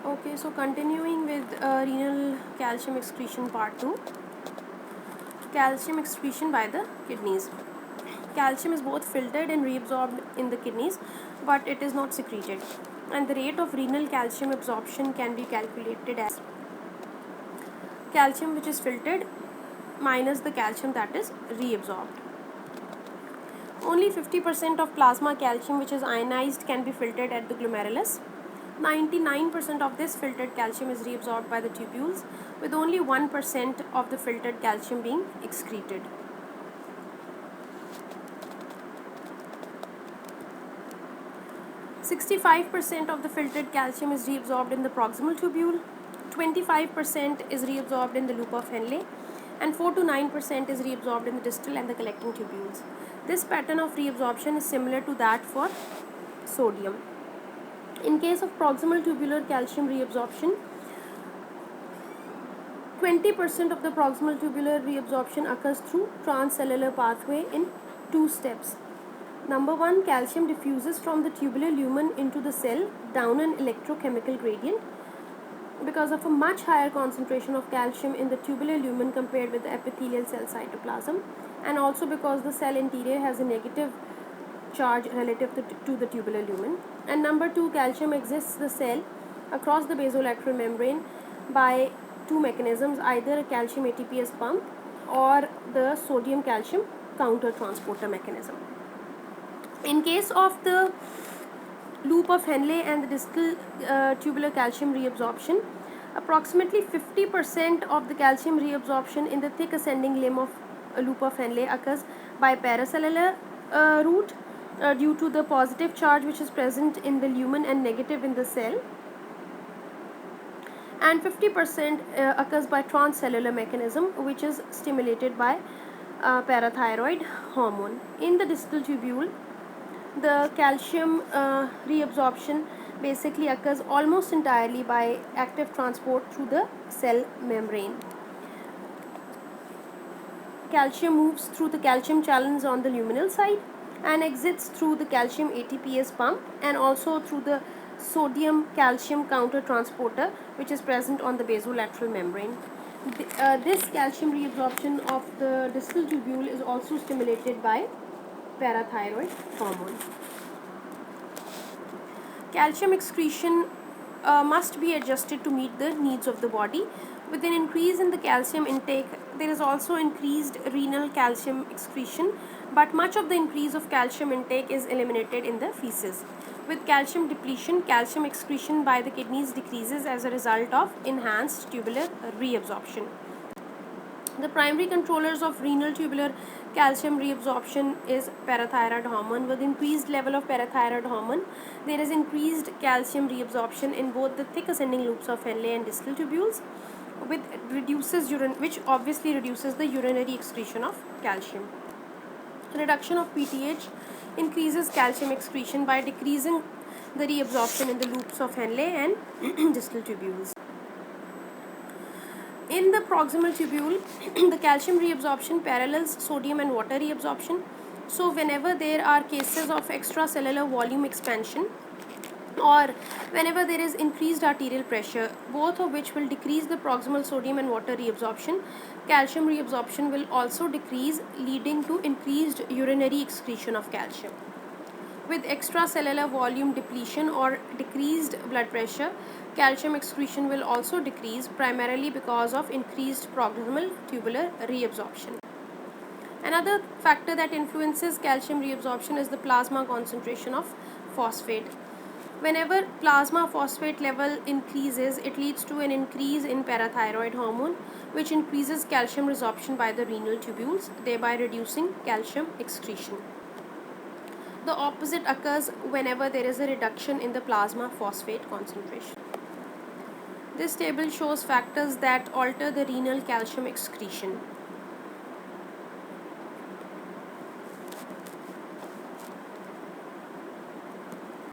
Okay, so continuing with renal calcium excretion part 2. Calcium excretion by the kidneys. Calcium is both filtered and reabsorbed in the kidneys, but it is not secreted. And the rate of renal calcium absorption can be calculated as calcium which is filtered minus the calcium that is reabsorbed. Only 50% of plasma calcium which is ionized can be filtered at the glomerulus. 99% of this filtered calcium is reabsorbed by the tubules, with only 1% of the filtered calcium being excreted. "65% of the filtered calcium is reabsorbed in the proximal tubule, 25% is reabsorbed in the loop of Henle, and 4 to 9% is reabsorbed in the distal and the collecting tubules. This pattern of reabsorption is similar to that for sodium. In case of proximal tubular calcium reabsorption, 20% of the proximal tubular reabsorption occurs through transcellular pathway in 2 steps. Number 1, calcium diffuses from the tubular lumen into the cell down an electrochemical gradient because of a much higher concentration of calcium in the tubular lumen compared with the epithelial cell cytoplasm, and also because the cell interior has a negative charge relative to the tubular lumen. And number 2, calcium exits the cell across the basolateral membrane by 2 mechanisms, either a calcium ATPase pump or the sodium calcium counter transporter mechanism. In case of the loop of Henle and the distal tubular calcium reabsorption, approximately 50% of the calcium reabsorption in the thick ascending limb of a loop of Henle occurs by paracellular route due to the positive charge which is present in the lumen and negative in the cell, and 50% occurs by transcellular mechanism which is stimulated by parathyroid hormone. In the distal tubule, the calcium reabsorption basically occurs almost entirely by active transport through the cell membrane. Calcium moves through the calcium channels on the luminal side and exits through the calcium ATPase pump and also through the sodium calcium counter transporter which is present on the basolateral membrane. This calcium reabsorption of the distal tubule is also stimulated by parathyroid hormone. Calcium excretion must be adjusted to meet the needs of the body. With an increase in the calcium intake, there is also increased renal calcium excretion, but much of the increase of calcium intake is eliminated in the feces. With calcium depletion, calcium excretion by the kidneys decreases as a result of enhanced tubular reabsorption. The primary controllers of renal tubular calcium reabsorption is parathyroid hormone. With increased level of parathyroid hormone, there is increased calcium reabsorption in both the thick ascending loops of Henle and distal tubules, which obviously reduces the urinary excretion of calcium. Reduction of PTH increases calcium excretion by decreasing the reabsorption in the loops of Henle and distal tubules. In the proximal tubule, the calcium reabsorption parallels sodium and water reabsorption. So whenever there are cases of extracellular volume expansion or whenever there is increased arterial pressure, both of which will decrease the proximal sodium and water reabsorption, calcium reabsorption will also decrease, leading to increased urinary excretion of calcium. With extracellular volume depletion or decreased blood pressure, calcium excretion will also decrease, primarily because of increased proximal tubular reabsorption. Another factor that influences calcium reabsorption is the plasma concentration of phosphate. Whenever plasma phosphate level increases, it leads to an increase in parathyroid hormone, which increases calcium resorption by the renal tubules, thereby reducing calcium excretion. The opposite occurs whenever there is a reduction in the plasma phosphate concentration. This table shows factors that alter the renal calcium excretion.